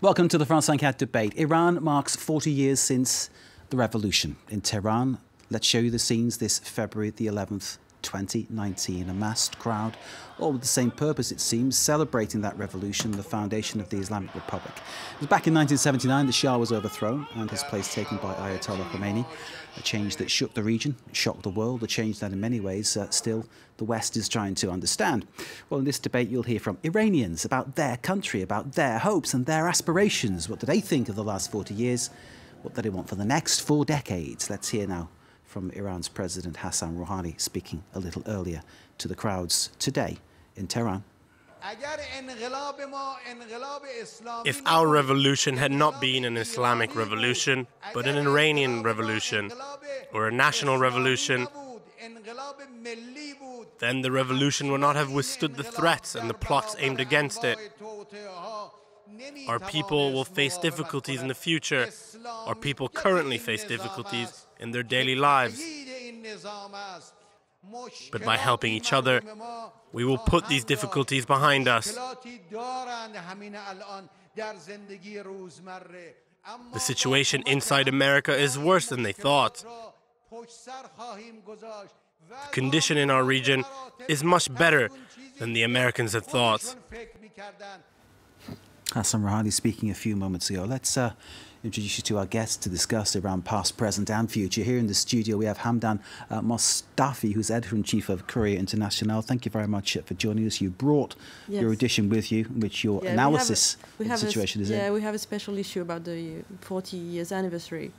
Welcome to the France 24 debate. Iran marks 40 years since the revolution. In Tehran, let's show you the scenes this February the 11th, 2019. A massed crowd, all with the same purpose, it seems, celebrating that revolution, the foundation of the Islamic Republic. It was back in 1979 the Shah was overthrown and his place taken by Ayatollah Khomeinei, a change that shook the region, shocked the world, a change that in many ways still the West is trying to understand. Well, in this debate you'll hear from Iranians about their country, about their hopes and their aspirations. What do they think of the last 40 years? What do they want for the next 4 decades? Let's hear now from Iran's President Hassan Rouhani speaking a little earlier to the crowds today in Tehran. If our revolution had not been an Islamic revolution, but an Iranian revolution, or a national revolution, then the revolution would not have withstood the threats and the plots aimed against it. Our people will face difficulties in the future. Our people currently face difficulties in their daily lives. But by helping each other, we will put these difficulties behind us. The situation inside America is worse than they thought. The condition in our region is much better than the Americans had thought. Hassan Rouhani speaking a few moments ago. Let's introduce you to our guests to discuss Iran past, present and future. Here in the studio we have Hamdan Mostafi, who's editor-in-chief of Courier International. Thank you very much for joining us. You brought your edition with you, which your analysis of the situation is in. Yeah, we have a special issue about the 40 years anniversary,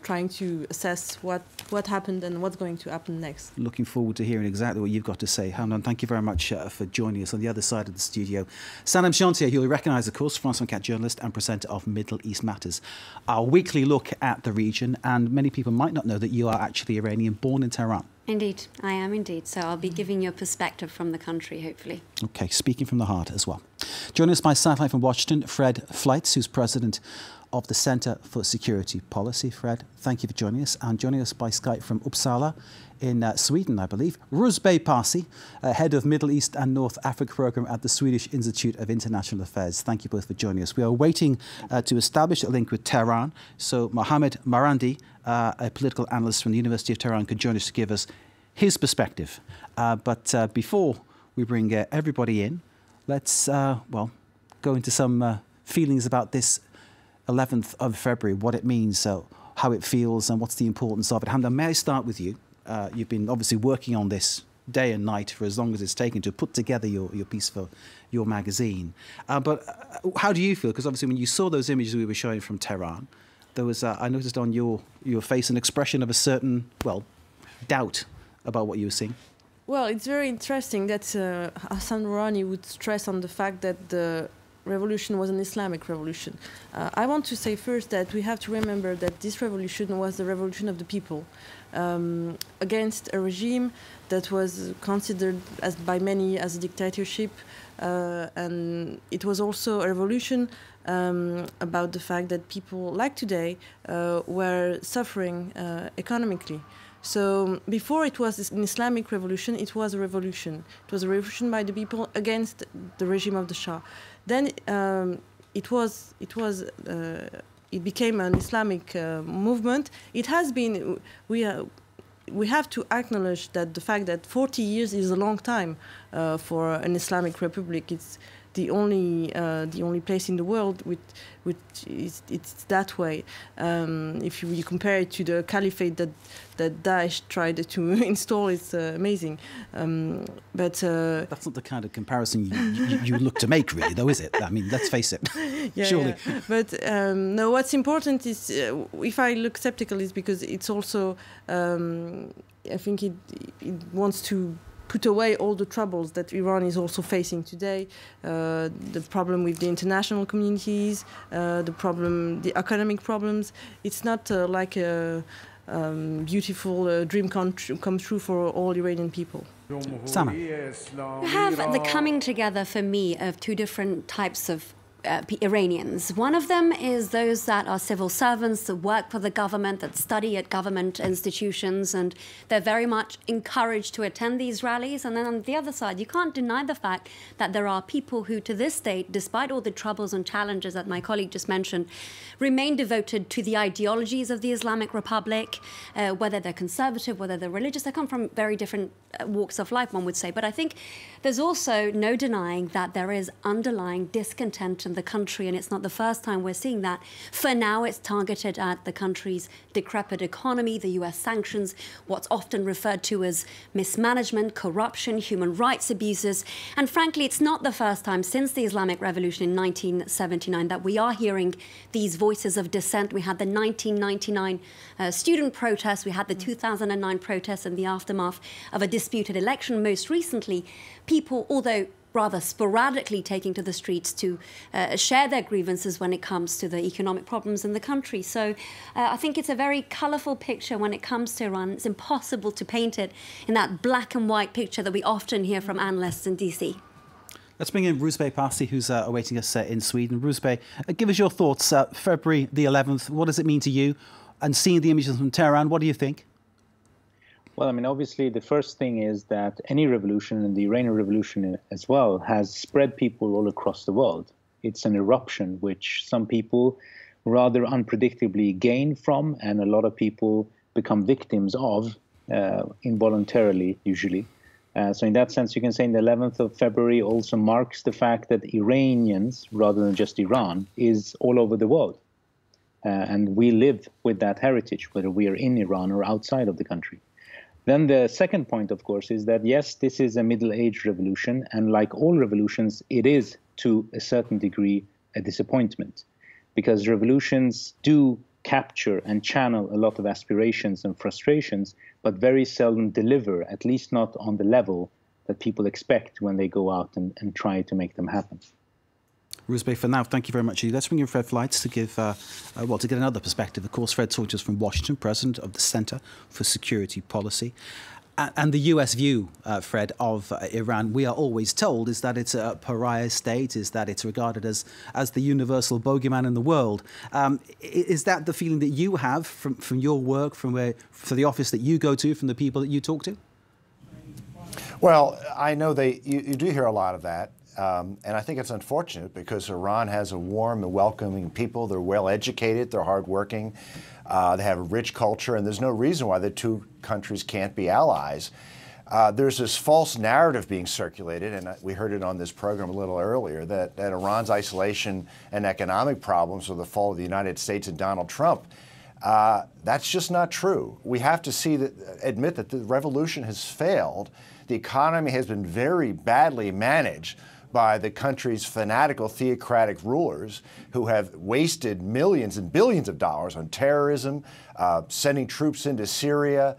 trying to assess what happened and what's going to happen next. Looking forward to hearing exactly what you've got to say. Hamdan, thank you very much for joining us. On the other side of the studio, Sanam Shantia, who you recognise, of course, France 24 journalist and presenter of Middle East Matters. Our weekly look at the region, and many people might not know that you are actually Iranian, born in Tehran. Indeed, I am indeed. So I'll be giving you a perspective from the country, hopefully. OK, speaking from the heart as well. Joining us by satellite from Washington, Fred Fleitz, who's president of the Centre for Security Policy. Fred, thank you for joining us. And joining us by Skype from Uppsala in Sweden, I believe, Ruzbeh Parsi, head of Middle East and North Africa Programme at the Swedish Institute of International Affairs. Thank you both for joining us. We are waiting to establish a link with Tehran. So Mohammed Marandi, a political analyst from the University of Tehran, can join us to give us his perspective. But before we bring everybody in, let's, well, go into some feelings about this 11th of February, what it means, how it feels and what's the importance of it. Hamdan, may I start with you? You've been obviously working on this day and night for as long as it's taken to put together your piece for your magazine. But how do you feel? Because obviously when you saw those images we were showing from Tehran, there was, I noticed on your face, an expression of a certain, well, doubt about what you were seeing. Well, it's very interesting that Hassan Rouhani would stress on the fact that the revolution was an Islamic revolution. I want to say first that we have to remember that this revolution was the revolution of the people against a regime that was considered by many as a dictatorship, and it was also a revolution about the fact that people, like today, were suffering economically. So before it was an Islamic revolution, it was a revolution. It was a revolution by the people against the regime of the Shah. Then it became an Islamic movement. It has been. We have to acknowledge that the fact that 40 years is a long time for an Islamic republic. It's the only place in the world which it's that way. If you compare it to the caliphate that Daesh tried to install, it's amazing. But that's not the kind of comparison you look to make, really, though, is it? I mean, let's face it. Yeah, surely. Yeah. But no, what's important is, if I look skeptical, is because it's also, I think it wants to put away all the troubles that Iran is also facing today, the problem with the international communities, the economic problems. It's not like a beautiful dream come true for all Iranian people. Sana. You have the coming together, for me, of two different types of Iranians. One of them is those that are civil servants that work for the government, that study at government institutions, and they're very much encouraged to attend these rallies. And then on the other side, you can't deny the fact that there are people who, to this date, despite all the troubles and challenges that my colleague just mentioned, remain devoted to the ideologies of the Islamic Republic, whether they're conservative, whether they're religious. They come from very different walks of life, one would say. But I think there's also no denying that there is underlying discontent in the country, and it's not the first time we're seeing that. For now, it's targeted at the country's decrepit economy, the US sanctions, what's often referred to as mismanagement, corruption, human rights abuses. And frankly, it's not the first time since the Islamic Revolution in 1979 that we are hearing these voices of dissent. We had the 1999 student protests, we had the 2009 protests in the aftermath of a disputed election. Most recently, people, although rather sporadically taking to the streets to share their grievances when it comes to the economic problems in the country. So I think it's a very colourful picture when it comes to Iran. It's impossible to paint it in that black and white picture that we often hear from analysts in DC. Let's bring in Rusbeh Parsi, who's awaiting us in Sweden. Rusbeh, give us your thoughts. February the 11th, what does it mean to you? And seeing the images from Tehran, what do you think? Well, I mean, obviously, the first thing is that any revolution, and the Iranian revolution as well, has spread people all across the world. It's an eruption which some people rather unpredictably gain from, and a lot of people become victims of involuntarily, usually. So in that sense, you can say the 11th of February also marks the fact that Iranians, rather than just Iran, is all over the world. And we live with that heritage, whether we are in Iran or outside of the country. Then the second point, of course, is that, yes, this is a middle-age revolution, and like all revolutions, it is, to a certain degree, a disappointment, because revolutions do capture and channel a lot of aspirations and frustrations, but very seldom deliver, at least not on the level that people expect when they go out and try to make them happen. Rusbeh, for now, thank you very much. Let's bring in Fred Fleitz to give, well, to get another perspective. Of course, Fred talked to us from Washington, president of the Center for Security Policy. And the US view, Fred, of Iran, we are always told, is that it's a pariah state, is that it's regarded as the universal bogeyman in the world. Is that the feeling that you have from your work, for the office that you go to, from the people that you talk to? Well, I know you do hear a lot of that. And I think it's unfortunate because Iran has a warm and welcoming people. They're well-educated, they're hardworking, they have a rich culture, and there's no reason why the two countries can't be allies. There's this false narrative being circulated, and we heard it on this program a little earlier, that Iran's isolation and economic problems are the fault of the United States and Donald Trump. That's just not true. We have to admit that the revolution has failed. The economy has been very badly managed by the country's fanatical theocratic rulers who have wasted millions and billions of dollars on terrorism, sending troops into Syria,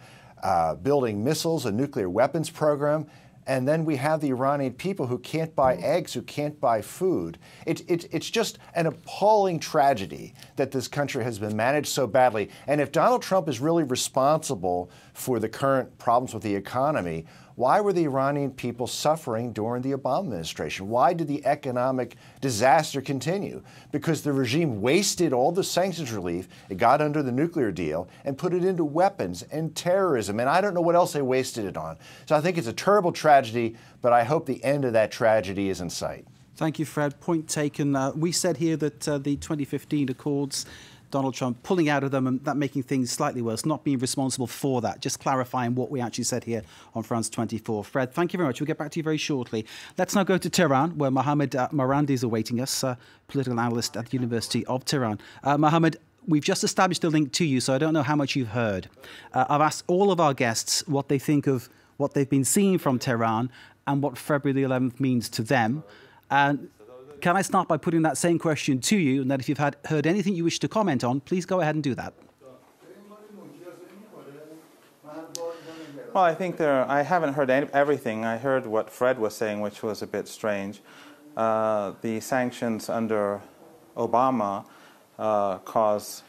building missiles, a nuclear weapons program. And then we have the Iranian people who can't buy eggs, who can't buy food. It's just an appalling tragedy that this country has been managed so badly. And if Donald Trump is really responsible for the current problems with the economy, why were the Iranian people suffering during the Obama administration? Why did the economic disaster continue? Because the regime wasted all the sanctions relief, it got under the nuclear deal, and put it into weapons and terrorism. And I don't know what else they wasted it on. So I think it's a terrible tragedy, but I hope the end of that tragedy is in sight. Thank you, Fred. Point taken. We said here that the 2015 Accords, Donald Trump pulling out of them and that making things slightly worse, not being responsible for that. Just clarifying what we actually said here on France 24. Fred, thank you very much. We'll get back to you very shortly. Let's now go to Tehran, where Mohammed Marandi is awaiting us, political analyst at the University of Tehran. Mohammed, we've just established a link to you, so I don't know how much you've heard. I've asked all of our guests what they think of what they've been seeing from Tehran and what February the 11th means to them. And can I start by putting that same question to you, and that if you've heard anything you wish to comment on, please go ahead and do that. Well, I think I haven't heard everything. I heard what Fred was saying, which was a bit strange. The sanctions under Obama caused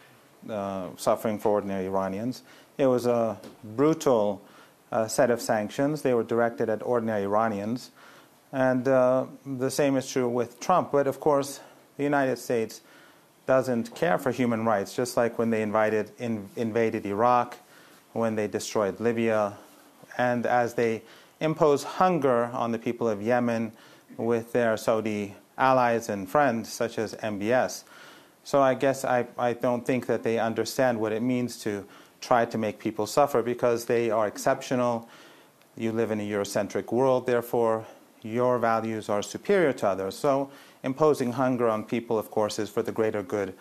suffering for ordinary Iranians. It was a brutal set of sanctions. They were directed at ordinary Iranians. And the same is true with Trump. But of course, The United States doesn't care for human rights, just like when they invaded Iraq, when they destroyed Libya, and as they impose hunger on the people of Yemen with their Saudi allies and friends, such as MBS. So I guess I don't think that they understand what it means to try to make people suffer, because they are exceptional. You live in a Eurocentric world, therefore your values are superior to others. So imposing hunger on people, of course, is for the greater good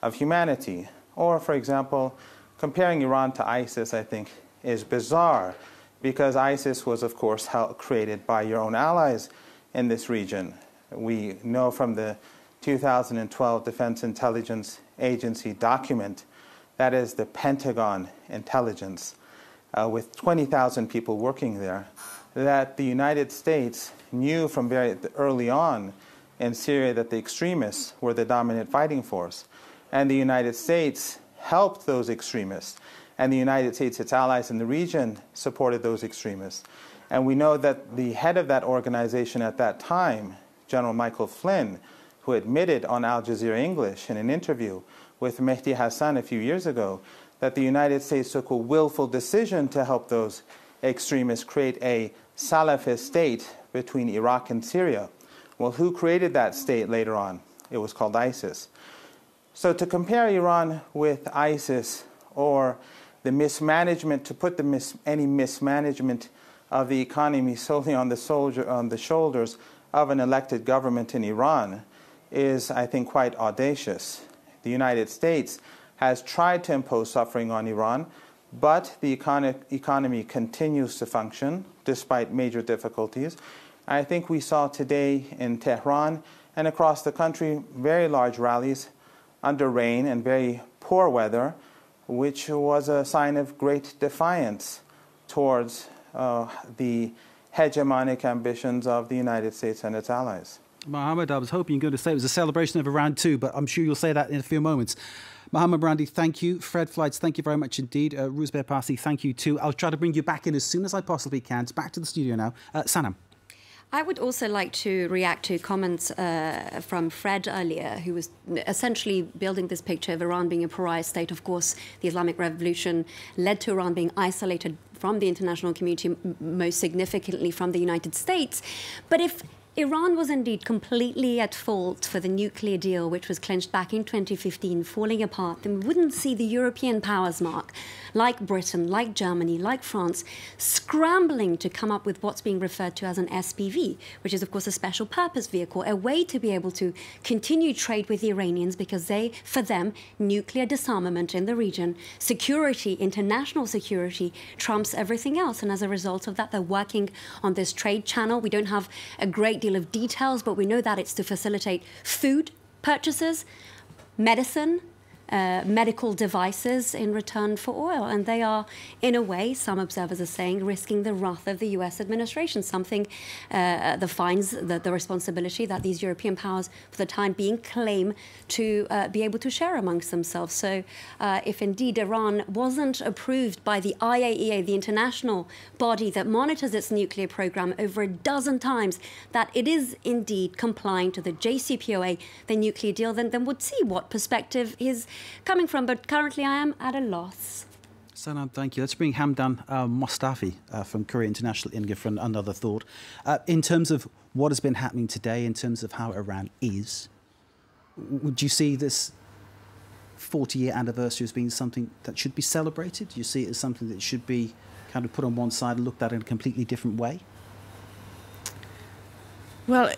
of humanity. Or, for example, comparing Iran to ISIS, I think, is bizarre, because ISIS was, of course, created by your own allies in this region. We know from the 2012 Defense Intelligence Agency document, that is the Pentagon intelligence, with 20,000 people working there, that the United States knew from very early on in Syria that the extremists were the dominant fighting force. And the United States helped those extremists. And the United States, its allies in the region, supported those extremists. And we know that the head of that organization at that time, General Michael Flynn, who admitted on Al Jazeera English in an interview with Mehdi Hassan a few years ago, that the United States took a willful decision to help those extremists create a Salafist state between Iraq and Syria. Well, who created that state later on? It was called ISIS. So to compare Iran with ISIS, or the mismanagement, to put any mismanagement of the economy solely on the shoulders of an elected government in Iran, is, I think, quite audacious. The United States has tried to impose suffering on Iran, but the economy continues to function despite major difficulties. I think we saw today in Tehran and across the country very large rallies under rain and very poor weather, which was a sign of great defiance towards the hegemonic ambitions of the United States and its allies. Mohammed, I was hoping you were going to say it was a celebration of Iran too, but I'm sure you'll say that in a few moments. Mohammed Brandi, thank you. Fred Flights, thank you very much indeed. Rouzbeh Parsi, thank you too. I'll try to bring you back in as soon as I possibly can. It's back to the studio now. Sanam. I would also like to react to comments from Fred earlier, who was essentially building this picture of Iran being a pariah state. Of course, the Islamic Revolution led to Iran being isolated from the international community, most significantly from the United States. But if Iran was indeed completely at fault for the nuclear deal, which was clinched back in 2015, falling apart, then we wouldn't see the European powers, Mark, like Britain, like Germany, like France, scrambling to come up with what's being referred to as an SPV, which is, of course, a special purpose vehicle, a way to be able to continue trade with the Iranians, because for them, nuclear disarmament in the region, security, international security, trumps everything else. And as a result of that, they're working on this trade channel. We don't have a great deal of details, but we know that it's to facilitate food purchases, medicine, medical devices in return for oil. And they are, in a way, some observers are saying, risking the wrath of the US administration, something defines the responsibility that these European powers, for the time being, claim to be able to share amongst themselves. So if indeed Iran wasn't approved by the IAEA, the international body that monitors its nuclear program, over a dozen times, that it is indeed complying to the JCPOA, the nuclear deal, then we'd see what perspective is coming from. But currently I am at a loss. Sanam, thank you. Let's bring Hamdan Mostafi from Korea International India for another thought. In terms of what has been happening today, in terms of how Iran is, would you see this 40-year anniversary as being something that should be celebrated? Do you see it as something that should be kind of put on one side and looked at in a completely different way? Well,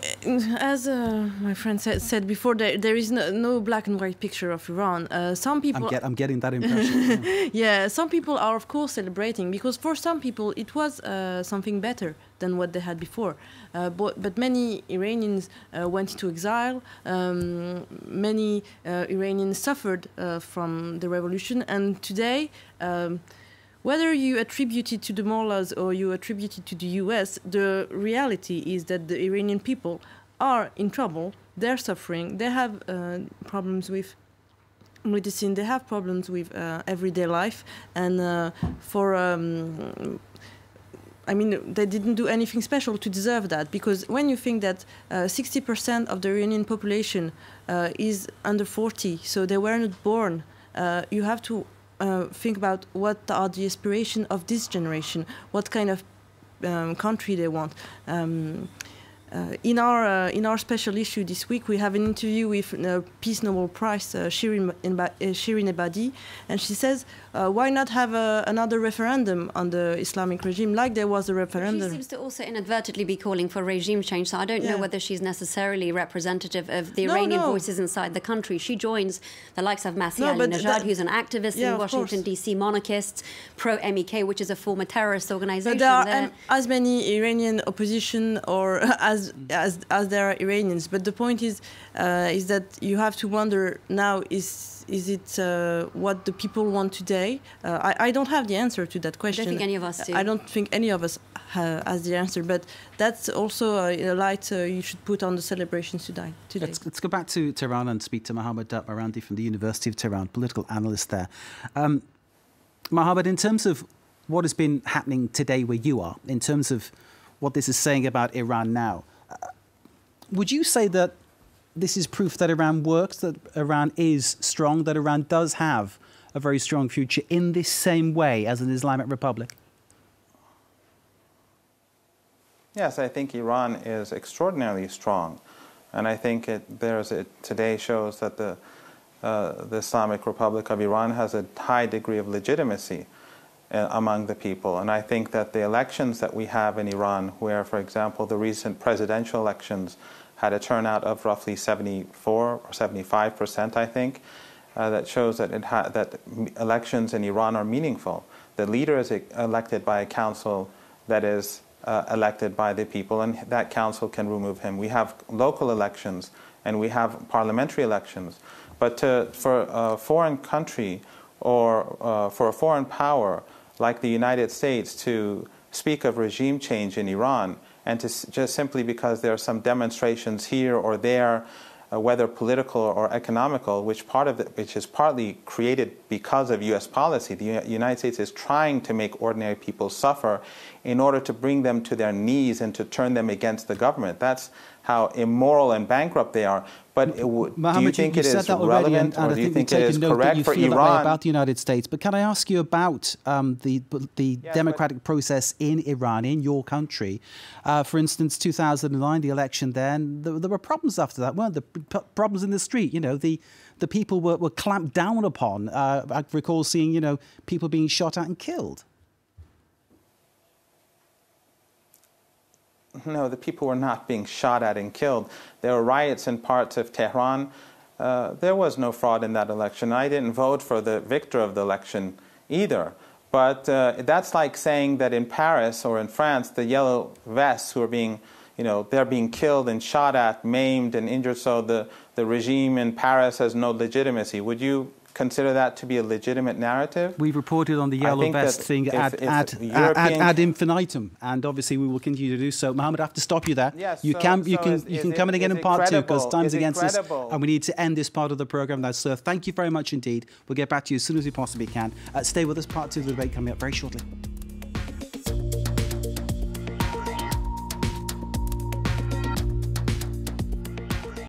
as my friend said before, there is no black and white picture of Iran. Some people... I'm getting that impression. Yeah. Yeah, some people are, of course, celebrating, because for some people it was something better than what they had before. But many Iranians went into exile. Many Iranians suffered from the revolution. And today... whether you attribute it to the mullahs or you attribute it to the US, the reality is that the Iranian people are in trouble. They're suffering. They have problems with medicine. They have problems with everyday life. And I mean, they didn't do anything special to deserve that, because when you think that 60% of the Iranian population is under 40, so they were not born, you have to think about what are the aspirations of this generation, what kind of country they want. In our special issue this week, we have an interview with Peace Nobel Prize Shirin Ebadi, and she says, why not have another referendum on the Islamic regime, like there was a referendum? She seems to also inadvertently be calling for regime change, so I don't know whether she's necessarily representative of the Iranian voices inside the country. She joins the likes of Masih Ali-Najad, who's an activist in Washington, D.C., monarchists, pro-MEK, which is a former terrorist organization. There are as many Iranian opposition or as there are Iranians, but the point is that you have to wonder now, is it what the people want today? I don't have the answer to that question. I don't think any of us do. I don't think any of us has the answer, but that's also a light you should put on the celebrations today. Let's go back to Tehran and speak to Mohammad Marandi from the University of Tehran, political analyst there. Mohammad, in terms of what has been happening today where you are, in terms of what this is saying about Iran now, would you say that this is proof that Iran works, that Iran is strong, that Iran does have a very strong future in this same way as an Islamic republic? Yes, I think Iran is extraordinarily strong. And I think today shows that the Islamic Republic of Iran has a high degree of legitimacy among the people. And I think that the elections that we have in Iran, where, for example, the recent presidential elections had a turnout of roughly 74 or 75%, I think, that shows that that elections in Iran are meaningful. The leader is elected by a council that is elected by the people, and that council can remove him. We have local elections, and we have parliamentary elections. But for a foreign country or for a foreign power like the United States to speak of regime change in Iran, and to just simply because there are some demonstrations here or there, whether political or economical, which is partly created because of U.S. policy. The United States is trying to make ordinary people suffer in order to bring them to their knees and to turn them against the government. That's how immoral and bankrupt they are. But do you think it is relevant, or do you think it is correct for Iran? About the United States, but can I ask you about the democratic process in Iran, in your country? For instance, 2009, the election then, there were problems after that, weren't there? Problems in the street, you know, the people were clamped down upon. I recall seeing, you know, people being shot at and killed. No, the people were not being shot at and killed. There were riots in parts of Tehran. There was no fraud in that election. I didn't vote for the victor of the election either. But that's like saying that in Paris or in France, the yellow vests who are being, you know, they're being killed and shot at, maimed and injured, so the regime in Paris has no legitimacy. Would you consider that to be a legitimate narrative? We've reported on the yellow vest thing ad infinitum, and obviously we will continue to do so. Mohammed, I have to stop you there. Yes, you can come in again in part two, because time's against us, and we need to end this part of the program now. So thank you very much indeed. We'll get back to you as soon as we possibly can. Stay with us. Part two of the debate coming up very shortly.